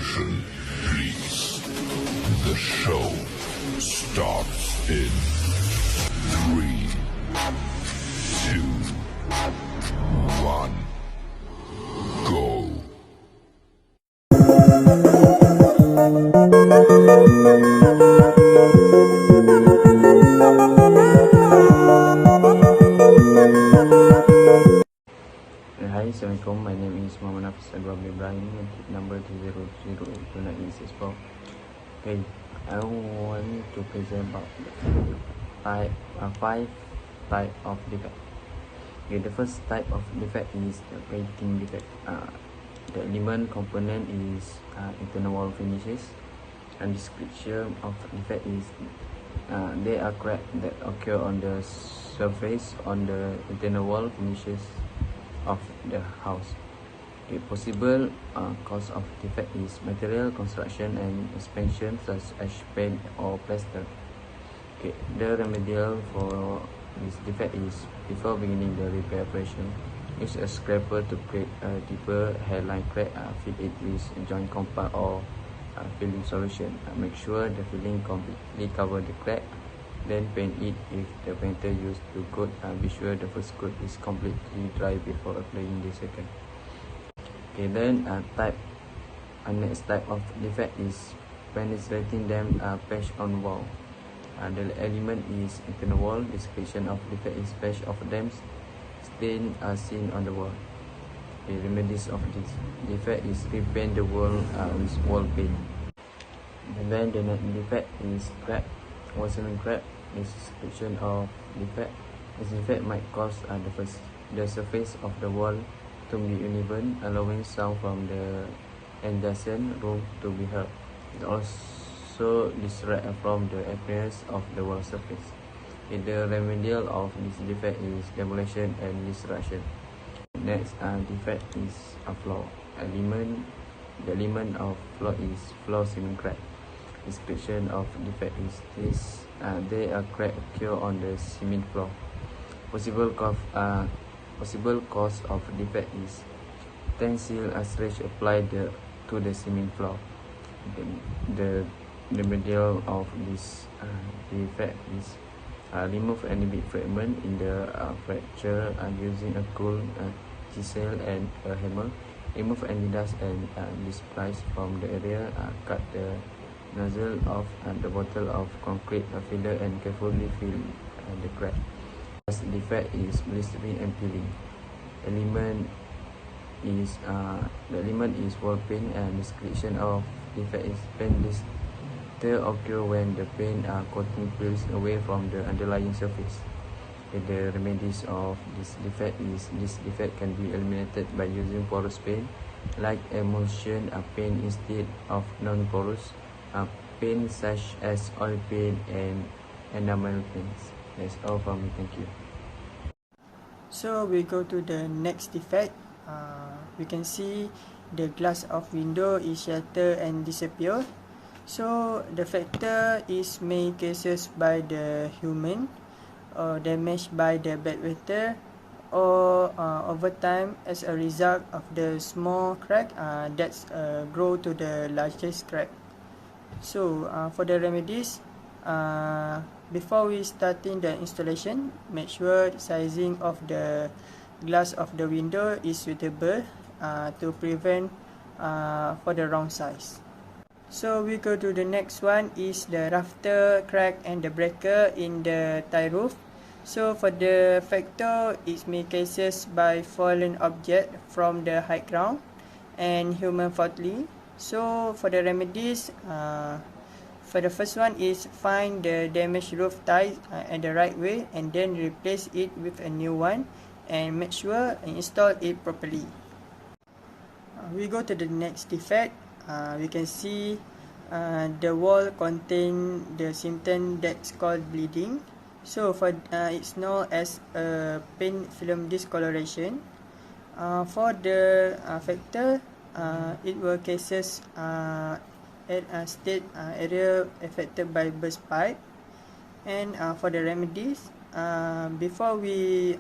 Attention, please. The show starts in 3, 2, 1, go. Hi, Assalamualaikum. My name is MOHAMAD IBRAHIM and number 200829664. Okay, I want to present about five type of defect. Okay, the first type of defect is the painting defect. The element component is internal wall finishes, and description of defect is they are cracks that occur on the surface on the internal wall finishes of the house. The possible cause of defect is material construction and expansion such as paint or plaster. Okay, the remedial for this defect is before beginning the repair operation, use a scraper to create a deeper hairline crack, fill it with joint compact or filling solution. Make sure the filling completely cover the crack, then paint it. If the painter used to coat, be sure the first coat is completely dry before applying the second. Okay, then next type of defect is penetrating them patch on wall. The element is internal wall. Description of defect is patch of dams stain seen on the wall. The remedies of this defect is repaint the wall with wall paint. And then the next defect is crack. Worsening crack. Description of defect. This defect might cause the surface of the wall to be uneven, allowing sound from the adjacent room to be heard. It also distracts from the appearance of the wall surface. The remedial of this defect is demolition and destruction. Next defect is a flaw. The element of flaw is floor ceiling crack. Description of defect is this: they are crack occur on the cement floor. Possible cause of defect is tensile stretch applied to the cement floor. The remedial of this defect is remove any big fragment in the fracture using a cool chisel and a hammer. Remove any dust and displace from the area. Cut the nozzle of the bottle of concrete filler and carefully fill the crack. Last defect is blistering and peeling. The element is wall paint, and description of defect is paint blister occur when the paint coating peels away from the underlying surface. The remedies of this defect is this defect can be eliminated by using porous paint like emulsion paint instead of non-porous paint such as oil paint and enamel paints. That's all from me. Thank you. So we go to the next defect. We can see the glass of window is shattered and disappear. So the factor is main cases by the human, or damaged by the bad weather, or over time as a result of the small crack that's grow to the largest crack. So for the remedies, before we starting the installation, make sure the sizing of the glass of the window is suitable to prevent for the wrong size. So we go to the next one is the rafter crack and the breaker in the tile roof. So for the factor, it's main cases by fallen object from the high ground and human faultly. So for the remedies, for the first one is find the damaged roof tile in the right way and then replace it with a new one and make sure and install it properly. We go to the next defect. We can see the wall contain the symptom that's called bleeding. So for it's known as paint film discoloration. For the factor, it were cases at state area affected by burst pipe. And for the remedies, before we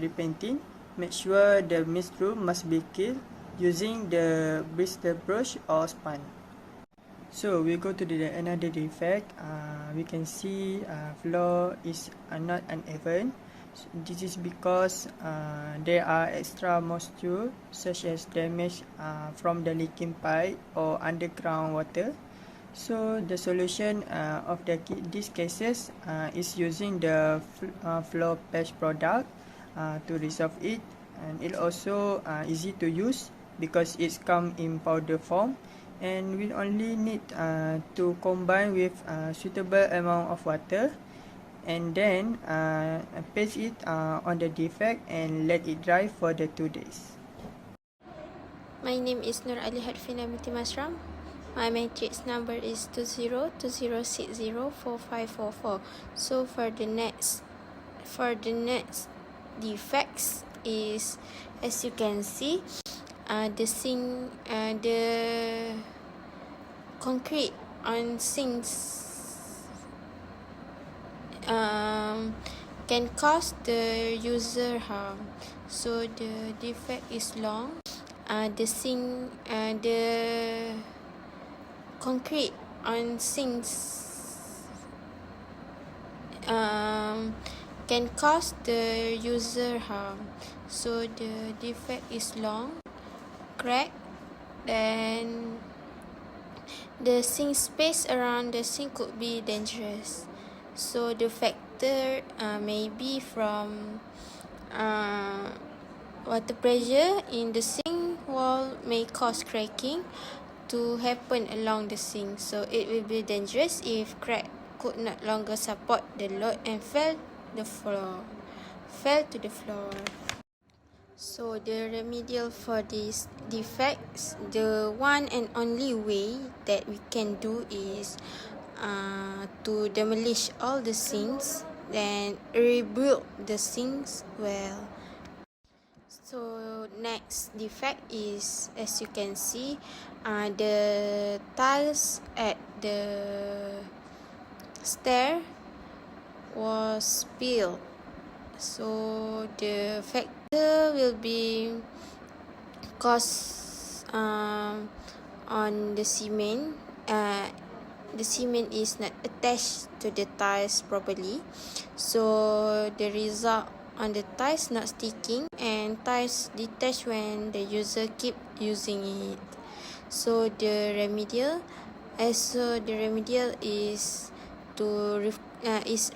repainting, make sure the mist room must be killed using the blister brush or sponge. So we go to another defect. We can see floor is not uneven. So this is because there are extra moisture such as damage from the leaking pipe or underground water. So the solution of these cases is using the floor patch product to resolve it, and it also easy to use because it's come in powder form, and we only need to combine with suitable amount of water, and then paste it on the defect and let it dry for the 2 days. My name is NURUL HADFINA binti MASRAM. My matrix number is 2020604544. So for the next defects is, as you can see, the concrete on sinks can cause the user harm. So the defect is long. The concrete on sinks can cause the user harm. So the defect is long, crack, then the sink space around the sink could be dangerous. So the factor may be from water pressure in the sink wall may cause cracking to happen along the sink. So it will be dangerous if crack could not longer support the load and fell to the floor. So the remedial for these defects, the one and only way that we can do is to demolish all the sinks, then rebuild the sinks well. So next defect is, as you can see, the tiles at the stair was spilled. So the factor will be cause on the cement. The cement is not attached to the tiles properly, so the result on the tiles not sticking and tiles detach when the user keep using it. So the remedial is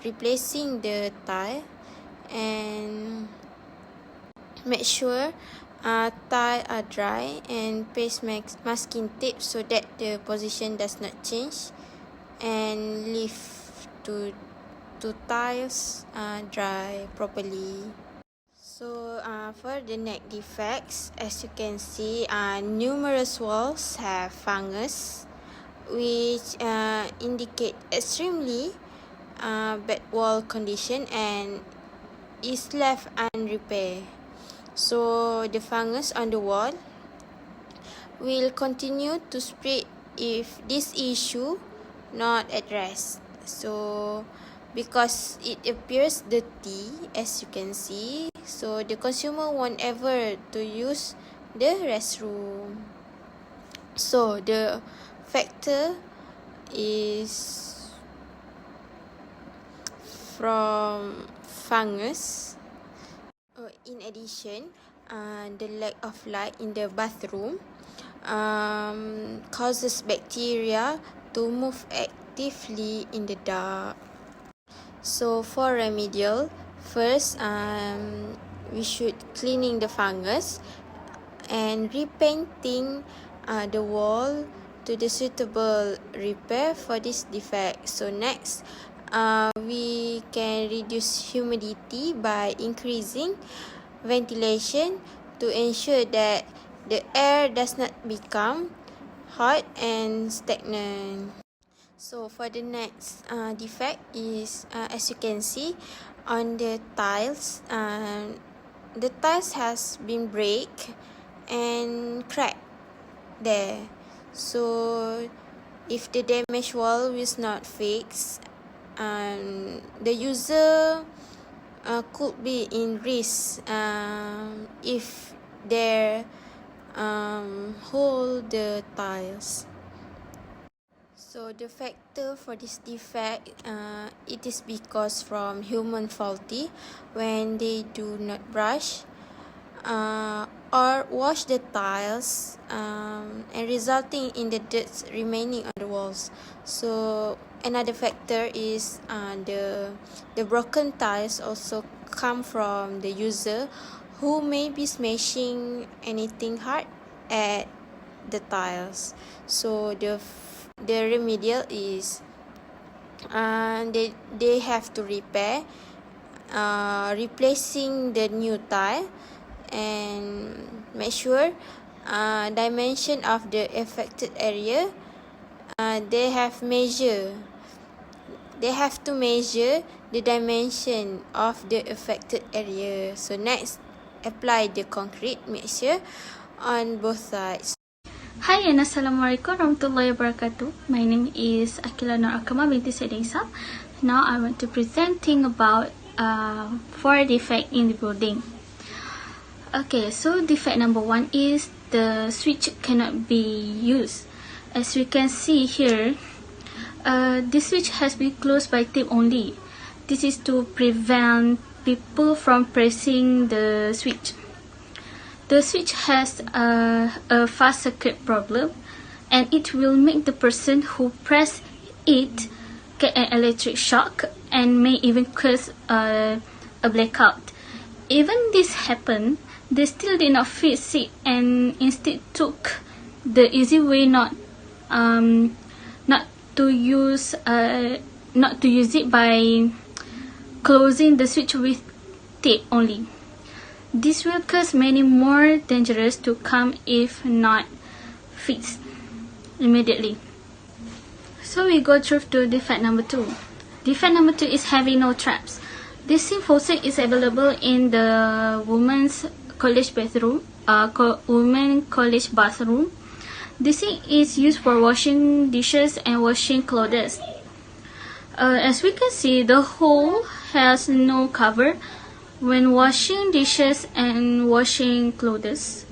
replacing the tile and make sure tile are dry and paste masking tape so that the position does not change, and leave to tiles dry properly. So for the neck defects, as you can see, numerous walls have fungus, which indicate extremely bad wall condition and is left unrepaired. So the fungus on the wall will continue to spread if this issue not addressed. So because it appears dirty, as you can see, so the consumer won't ever to use the restroom. So the factor is from fungus. In addition, the lack of light in the bathroom causes bacteria to move actively in the dark. So for remedial, first we should cleaning the fungus and repainting the wall to the suitable repair for this defect. So next, we can reduce humidity by increasing ventilation to ensure that the air does not become hot and stagnant. So for the next defect is, as you can see on the tiles has been break and cracked there. So if the damaged wall is not fixed, the user could be in risk if they hold the tiles. So the factor for this defect, it is because from human faulty when they do not brush or wash the tiles and resulting in the dirt remaining on the walls. So another factor is the broken tiles also come from the user who may be smashing anything hard at the tiles. So the remedial is they have to repair, replacing the new tile, and make sure dimension of the affected area. They have to measure the dimension of the affected area. So next, apply the concrete mixture on both sides. Hi and Assalamualaikum warahmatullahi wabarakatuh. My name is AQILAH NURAKMA binti HISAM. Now I want to presenting about 4 defect in the building. Okay, so defect number 1 is the switch cannot be used. As we can see here, the switch has been closed by tape only. This is to prevent people from pressing the switch. The switch has a fast circuit problem, and it will make the person who press it get an electric shock and may even cause a blackout. Even this happened, they still did not fix it and instead took the easy way not to use it by closing the switch with tape only. This will cause many more dangerous to come if not fixed immediately. So we go through to defect number 2. Defect number 2 is having no traps. This sink faucet is available in the women's college bathroom, women college bathroom. This sink is used for washing dishes and washing clothes. As we can see, the hole has no cover. When washing dishes and washing clothes,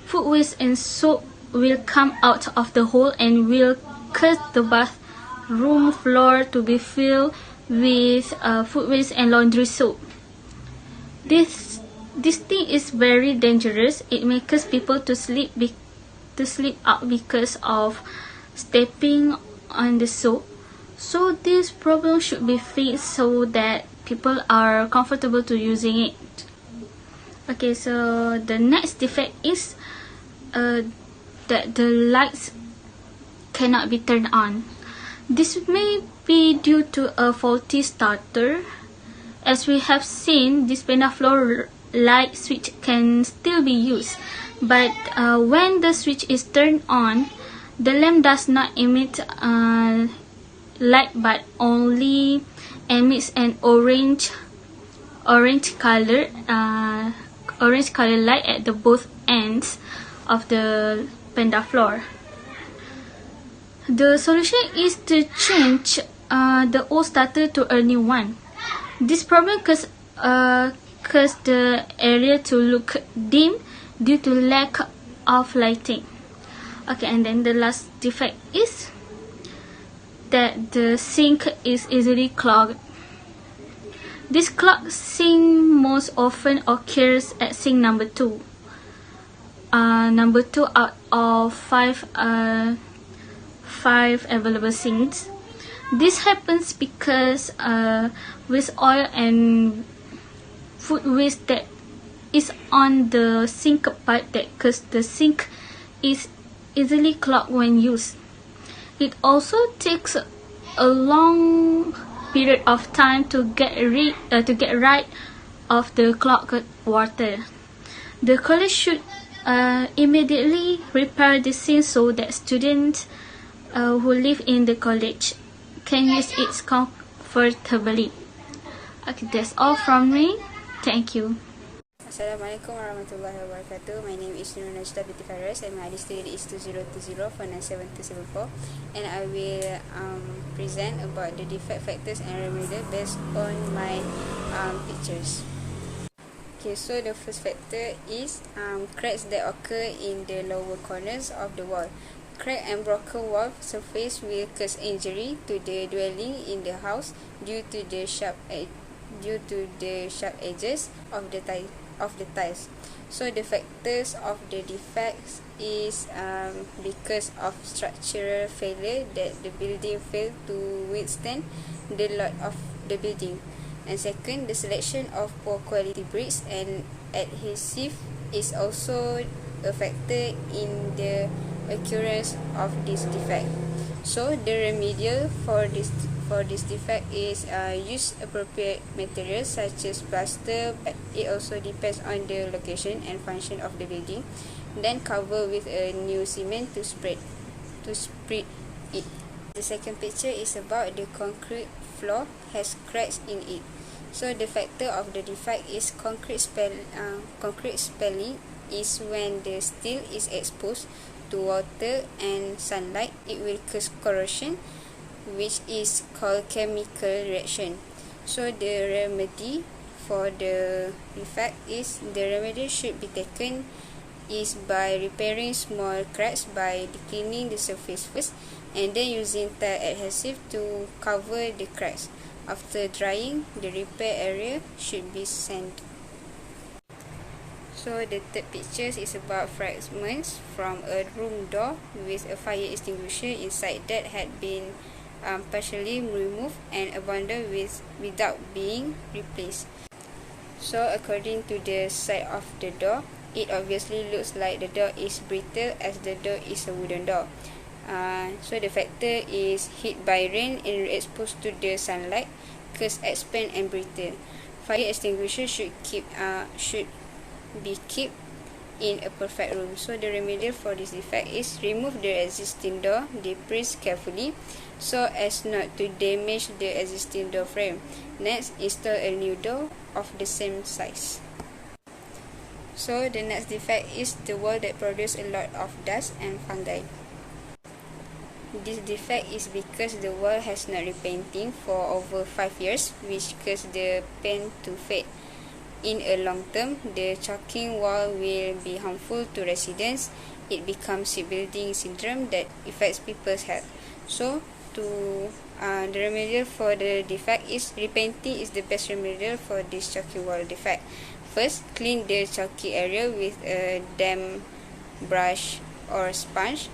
food waste and soap will come out of the hole and will cause the bathroom floor to be filled with food waste and laundry soap. This thing is very dangerous. It may cause people to sleep out because of stepping on the soap. So this problem should be fixed so that people are comfortable to using it. Okay, so the next defect is that the lights cannot be turned on. This may be due to a faulty starter. As we have seen, this pentafloor light switch can still be used, but when the switch is turned on, the lamp does not emit light but only emits an orange color light at the both ends of the pentafloor. The solution is to change the old starter to a new one. This problem cause the area to look dim due to lack of lighting. Okay, and then the last defect is that the sink is easily clogged. This clogged sink most often occurs at sink number 2. Number 2 out of 5 available sinks. This happens because with oil and food waste that is on the sink pipe that cause the sink is easily clogged when used. It also takes a long period of time to get rid of the clogged water. The college should immediately repair the sink so that students who live in the college can use it comfortably. Okay, that's all from me. Thank you. Assalamualaikum warahmatullahi wabarakatuh. My name is NURUL binti FAIROS and my ID student is 2020497274, and I will present about the defect factors and remedial based on my pictures. Okay, so the first factor is cracks that occur in the lower corners of the wall. cracked and broken wall surface will cause injury to the dwelling in the house due to the sharp edges of the tiles. So the factors of the defects is because of structural failure, that the building failed to withstand the load of the building. And second, the selection of poor quality bricks and adhesive is also a factor in the occurrence of this defect. So the remedial for this defect is use appropriate materials such as plaster, but it also depends on the location and function of the building. Then cover with a new cement to spread it. The second picture is about the concrete floor has cracks in it. So the factor of the defect is concrete spalling is when the steel is exposed to water and sunlight. It will cause corrosion, which is called chemical reaction. So the remedy for the defect is, the remedy should be taken is by repairing small cracks by cleaning the surface first, and then using tile adhesive to cover the cracks. After drying, the repair area should be sanded. So the third picture is about fragments from a room door with a fire extinguisher inside that had been partially removed and abandoned without being replaced. So according to the side of the door, it obviously looks like the door is brittle as the door is a wooden door. So the factor is hit by rain and exposed to the sunlight, cause expand and brittle. Fire extinguisher should be kept in a perfect room. So the remedy for this defect is remove the existing door, depress carefully so as not to damage the existing door frame. Next, install a new door of the same size. So the next defect is the wall that produces a lot of dust and fungi. This defect is because the wall has not repainting for over 5 years, which causes the paint to fade. In a long term, the chalking wall will be harmful to residents. It becomes a building syndrome that affects people's health. So, the remedial for the defect is repainting is the best remedial for this chalking wall defect. First, clean the chalky area with a damp brush or sponge.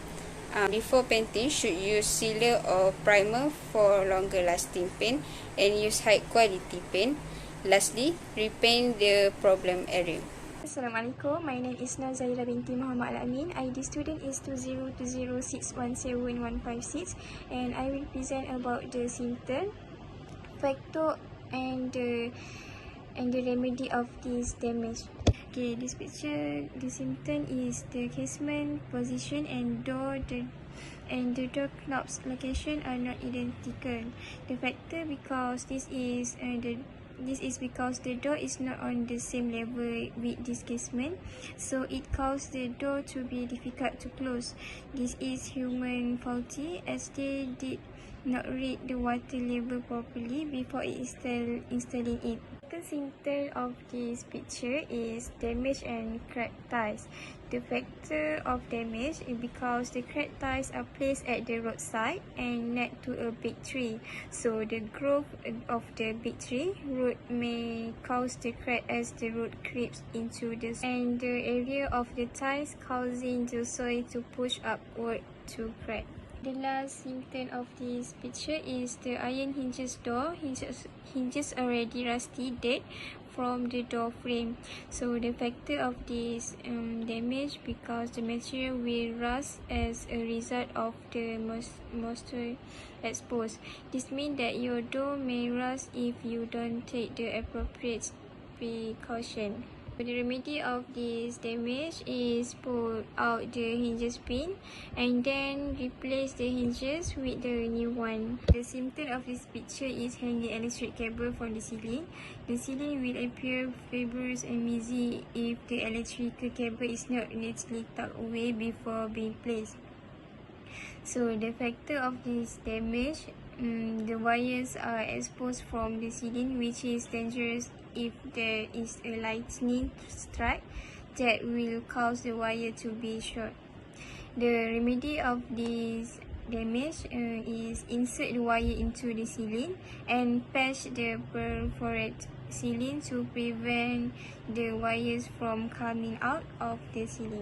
Before painting, should use sealer or primer for longer lasting paint and use high quality paint. Lastly, repaint the problem area. Assalamualaikum, my name is ZAHIRAH binti Muhammad Al-Amin. ID student is 2020617156, and I will present about the symptom, factor and the remedy of this damage. Okay, this picture, the symptom is the casement position and the door knobs location are not identical. The factor because this is because the door is not on the same level with this casement, so it causes the door to be difficult to close. This is human faulty as they did not read the water level properly before installing it. The symptom of this picture is damage and cracked tiles. The factor of damage is because the cracked tiles are placed at the roadside and next to a big tree. So the growth of the big tree root may cause the crack as the root creeps into the soil, and the area of the tiles causing the soil to push upward to crack. The last symptom of this picture is the iron hinges door. Hinges already rusty dead from the door frame. So the factor of this damage because the material will rust as a result of the moisture exposed. This means that your door may rust if you don't take the appropriate precaution. The remedy of this damage is pull out the hinges pin and then replace the hinges with the new one. The symptom of this picture is hanging electric cable from the ceiling. The ceiling will appear fibrous and messy if the electrical cable is not neatly tucked away before being placed. So the factor of this damage, the wires are exposed from the ceiling, which is dangerous if there is a lightning strike that will cause the wire to be short. The remedy of this damage is insert the wire into the ceiling and patch the perforated ceiling to prevent the wires from coming out of the ceiling.